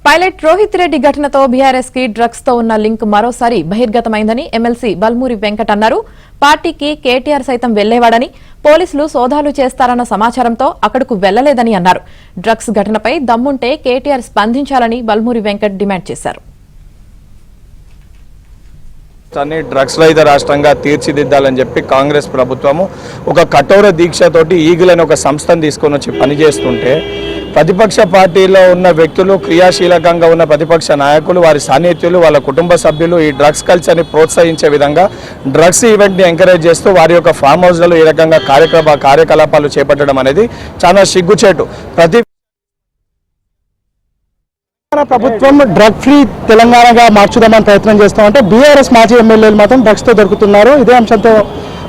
Pilot Rohit Reddy ఘటనతో BRS కి drugs తో ఉన్న లింక్ మరోసారి బహిర్గతమైందని ఎమ్మెల్సీ బల్మూరి వెంకట్ అన్నారు. పార్టీకి కేటీఆర్ సైతం వెళ్లేవాడని, పోలీసులు సోదాలు చేస్తారన్న సమాచారంతో అక్కడకు వెళ్లలేదని అన్నారు. డ్రగ్స్ ఘటనపై దమ్ముంటే కేటీఆర్ స్పందించాలని బల్మూరి వెంకట్ డిమాండ్ చేశారు. డ్రగ్స్ రహిత రాష్ట్రంగా తీర్చిదిద్దాలని చెప్పి కాంగ్రెస్ ప్రభుత్వము ఒక కఠోర దీక్షతోటి ఈగిల్ అనే ఒక సంస్థను తీసుకొని వచ్చి పనిచేస్తుంటే ప్రతిపక్ష పార్టీలో ఉన్న వ్యక్తులు, క్రియాశీలకంగా ఉన్న ప్రతిపక్ష నాయకులు, వారి సాన్నిధ్యులు, వాళ్ళ కుటుంబ సభ్యులు ఈ డ్రగ్స్ కల్చర్ని ప్రోత్సహించే విధంగా డ్రగ్స్ ఈవెంట్ని ఎంకరేజ్ చేస్తూ వారి యొక్క ఫామ్ హౌస్లలో ఈ రకంగా కార్యకలాపాలు చేపట్టడం అనేది చాలా సిగ్గుచేటు. ప్రభుత్వం డ్రగ్ ఫ్రీ తెలంగాణగా మార్చుదామని ప్రయత్నం చేస్తామంటే బీఆర్ఎస్ మాజీ ఎమ్మెల్యేలు మాత్రం డ్రగ్స్తో దొరుకుతున్నారు. ఇదే అంశంతో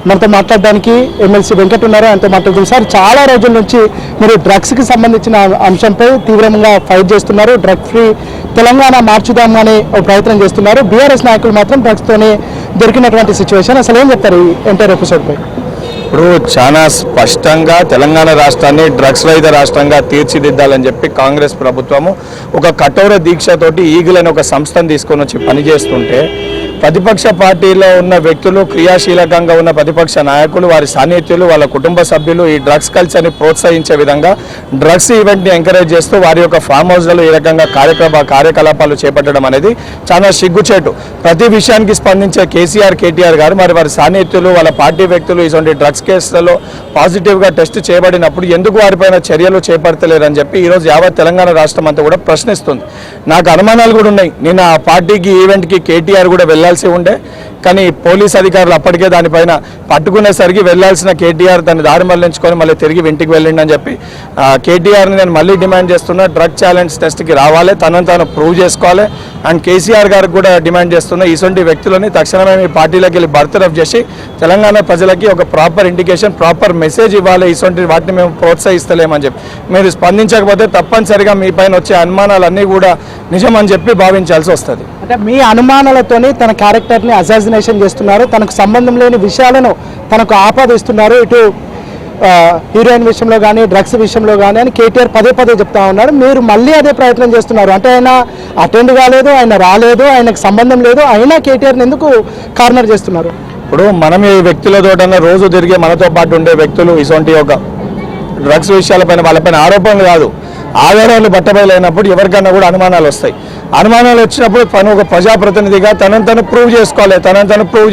మనతో మాట్లాడడానికి ఎమ్మెల్సీ వెంకట్ ఉన్నారు. ఆయనతో మాట్లాడుతున్నారు. సార్, చాలా రోజుల నుంచి మీరు డ్రగ్స్కి సంబంధించిన అంశంపై తీవ్రంగా ఫైట్ చేస్తున్నారు. డ్రగ్ ఫ్రీ తెలంగాణ మార్చుదామని ప్రయత్నం చేస్తున్నారు. బీఆర్ఎస్ నాయకులు మాత్రం డ్రగ్స్తోనే దొరికినటువంటి సిచ్యువేషన్. అసలు ఏం చెప్తారు ఈ ఎంటైర్ ఎపిసోడ్పై? ఇప్పుడు చాలా స్పష్టంగా తెలంగాణ రాష్ట్రాన్ని డ్రగ్స్ రహిత రాష్ట్రంగా తీర్చిదిద్దాలని చెప్పి కాంగ్రెస్ ప్రభుత్వము ఒక కఠోర దీక్షతోటి ఈగిల్ అనే ఒక సంస్థను తీసుకొని వచ్చి పనిచేస్తుంటే ప్రతిపక్ష పార్టీలో ఉన్న వ్యక్తులు, క్రియాశీలకంగా ఉన్న ప్రతిపక్ష నాయకులు, వారి సాన్నిధ్యులు, వాళ్ళ కుటుంబ సభ్యులు ఈ డ్రగ్స్ కల్చర్ని ప్రోత్సహించే విధంగా డ్రగ్స్ ఈవెంట్ని ఎంకరేజ్ చేస్తూ వారి యొక్క ఫామ్ హౌస్లలో ఈ రకంగా కార్యకలాపాలు చేపట్టడం అనేది చాలా సిగ్గుచేటు. ప్రతి విషయానికి స్పందించే కేటీఆర్ గారు మరి వారి సాన్నిధ్యులు, వాళ్ళ పార్టీ వ్యక్తులు ఇటువంటి డ్రగ్స్ కేసులలో పాజిటివ్గా టెస్ట్ చేయబడినప్పుడు ఎందుకు వారిపైన చర్యలు చేపడతలేరని చెప్పి ఈరోజు యావత్ తెలంగాణ రాష్ట్రం అంతా కూడా ప్రశ్నిస్తుంది. నాకు అనుమానాలు కూడా ఉన్నాయి. నేను ఆ పార్టీకి ఈవెంట్కి కేటీఆర్ కూడా వెళ్ళాల్సి ఉండే, కానీ పోలీస్ అధికారులు అప్పటికే దానిపైన పట్టుకునేసరికి వెళ్లాల్సిన కేటీఆర్ దాన్ని దారి మళ్లించుకొని మళ్ళీ తిరిగి ఇంటికి వెళ్ళిండి అని చెప్పి కేటీఆర్ని నేను మళ్ళీ డిమాండ్ చేస్తున్నా. డ్రగ్ ఛాలెంజ్ టెస్ట్కి రావాలి, తనను తాను ప్రూవ్ చేసుకోవాలి. అండ్ కేసీఆర్ గారికి కూడా డిమాండ్ చేస్తున్నా, ఇటువంటి వ్యక్తులని తక్షణమే మీ పార్టీలోకి వెళ్ళి బర్తరఫ్ చేసి తెలంగాణ ప్రజలకి ఒక ప్రాపర్ ఇండికేషన్, ప్రాపర్ మెసేజ్ ఇవ్వాలి. ఇటువంటి వాటిని మేము ప్రోత్సహిస్తలేమని చెప్పి మీరు స్పందించకపోతే తప్పనిసరిగా మీ పైన వచ్చే అనుమానాలన్నీ కూడా నిజమని చెప్పి భావించాల్సి వస్తుంది. అంటే మీ అనుమానాలతోని తన క్యారెక్టర్ని అసాసినేషన్ చేస్తున్నారు, తనకు సంబంధం లేని విషయాలను తనకు ఆపాదిస్తున్నారు. ఇటు హీరోయిన్ విషయంలో కానీ, డ్రగ్స్ విషయంలో కానీ అని కేటీఆర్ పదే చెప్తా ఉన్నారు. మీరు మళ్ళీ అదే ప్రయత్నం చేస్తున్నారు. అంటే ఆయన అటెండ్ కాలేదు, ఆయన రాలేదు, ఆయనకు సంబంధం లేదు, అయినా కేటీఆర్ని ఎందుకు కార్నర్ చేస్తున్నారు? ఇప్పుడు మనం ఈ వ్యక్తులతోటన్నా రోజు తిరిగే మనతో పాటు ఉండే వ్యక్తులు ఇటువంటి ఒక డ్రగ్స్ విషయాలపైన వాళ్ళపైన ఆరోపణలు కాదు, ఆధారాలు బట్టబయలైనప్పుడు ఎవరికైనా కూడా అనుమానాలు వస్తాయి. అనుమానాలు వచ్చినప్పుడు తను ఒక ప్రజాప్రతినిధిగా తనను ప్రూవ్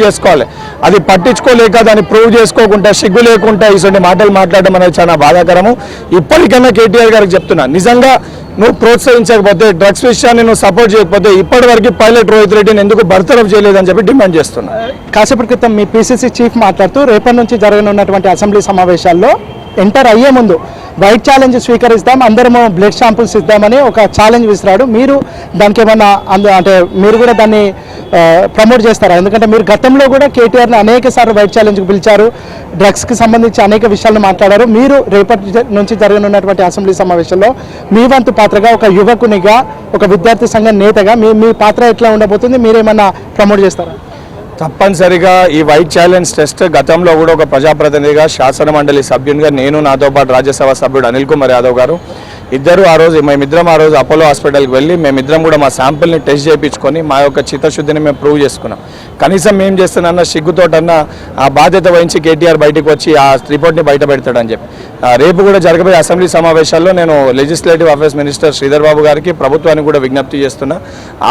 చేసుకోవాలి. అది పట్టించుకోలేక దాన్ని ప్రూవ్ చేసుకోకుండా, సిగ్గు లేకుండా ఇటువంటి మాటలు మాట్లాడడం అనేది చాలా బాధాకరము. ఇప్పటికన్నా కేటీఆర్ గారికి చెప్తున్నా, నిజంగా నువ్వు ప్రోత్సహించకపోతే, డ్రగ్స్ విషయాన్ని నువ్వు సపోర్ట్ చేయకపోతే ఇప్పటివరకు పైలట్ రోహిత్ రెడ్డిని ఎందుకు బర్తరఫ్ చేయలేదని చెప్పి డిమాండ్ చేస్తున్నా. కాసేపటి క్రితం మీ పీసీసీ చీఫ్ మాట్లాడుతూ రేపటి నుంచి జరగనున్నటువంటి అసెంబ్లీ సమావేశాల్లో ఎంటర్ అయ్యే ముందు వైట్ ఛాలెంజ్ స్వీకరిస్తాం, అందరము బ్లడ్ శాంపుల్స్ ఇద్దామని ఒక ఛాలెంజ్ విసిరాడు. మీరు దానికి ఏమన్నా అంటే మీరు కూడా దాన్ని ప్రమోట్ చేస్తారా? ఎందుకంటే మీరు గతంలో కూడా కేటీఆర్ని అనేక సార్లు వైట్ ఛాలెంజ్కి పిలిచారు, డ్రగ్స్కి సంబంధించి అనేక విషయాలను మాట్లాడారు. మీరు రేపటి నుంచి జరగనున్నటువంటి అసెంబ్లీ సమావేశంలో మీ వంతు పాత్రగా, ఒక యువకునిగా, ఒక విద్యార్థి సంఘ నేతగా మీ పాత్ర ఎట్లా ఉండబోతుంది? మీరేమన్నా ప్రమోట్ చేస్తారా? తప్పనిసరిగా ఈ వైట్ ఛాలెంజ్ టెస్ట్ గతంలో కూడా ఒక ప్రజాప్రతినిధిగా, శాసన మండలి సభ్యునిగా నేను, నాతో పాటు రాజ్యసభ సభ్యుడు అనిల్ కుమార్ యాదవ్ గారు ఇద్దరు మేమిద్దరం ఆ రోజు అపోలో హాస్పిటల్కి వెళ్ళి మేమిద్దరం కూడా మా శాంపిల్ని టెస్ట్ చేయించుకొని మా యొక్క చిత్తశుద్ధిని మేము ప్రూవ్ చేసుకున్నాం. కనీసం మేము చేస్తున్నా సిగ్గుతోటన్నా ఆ బాధ్యత వహించి కేటీఆర్ బయటకు వచ్చి ఆ రిపోర్ట్ని బయట పెడతాడని చెప్పి రేపు కూడా జరగబోయే అసెంబ్లీ సమావేశాల్లో నేను legislative affairs minister Sridhar Babu గారికి, ప్రభుత్వానికి కూడా విజ్ఞప్తి చేస్తున్నా.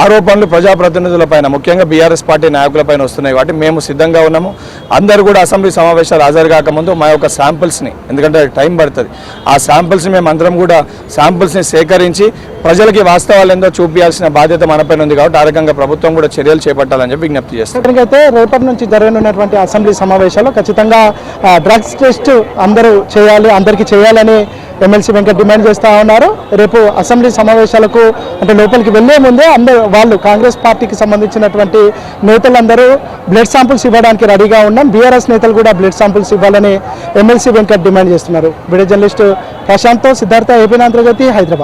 ఆరోపణలు ప్రజాప్రతినిధులపైన, ముఖ్యంగా బీఆర్ఎస్ పార్టీ నాయకులపైన వస్తున్నాయి కాబట్టి మేము సిద్ధంగా ఉన్నాము. అందరూ కూడా అసెంబ్లీ సమావేశాలు హాజరు కాకముందు మా యొక్క శాంపిల్స్ని, ఎందుకంటే టైం పడుతుంది, ఆ శాంపిల్స్ని మేము అందరం కూడా శాంపిల్స్ని సేకరించి ప్రజలకి వాస్తవాలు ఏందో చూపించాల్సిన బాధ్యత మనపైన ఉంది కాబట్టి ఆ రకంగా ప్రభుత్వం కూడా చర్యలు చేపట్టాలని చెప్పి విజ్ఞప్తి చేస్తాం. అయితే రేపటి నుంచి జరగనున్నటువంటి అసెంబ్లీ సమావేశాల్లో ఖచ్చితంగా డ్రగ్స్ టెస్ట్ అందరికీ చేయాలని ఎమ్మెల్సీ వెంకట్ డిమాండ్ చేస్తూ ఉన్నారు. రేపు అసెంబ్లీ సమావేశాలకు అంటే లోపలికి వెళ్లే ముందే వాళ్ళు కాంగ్రెస్ పార్టీకి సంబంధించినటువంటి నేతలందరూ బ్లడ్ శాంపుల్స్ ఇవ్వడానికి రెడీగా ఉన్నాం. బీఆర్ఎస్ నేతలు కూడా బ్లడ్ శాంపుల్స్ ఇవ్వాలని ఎమ్మెల్సీ వెంకట్ డిమాండ్ చేస్తున్నారు. వీడియో జర్నలిస్ట్ ప్రశాంత్తో సిద్ధార్థ, ఏపీ ఆంధ్రజ్యోతి, హైదరాబాద్.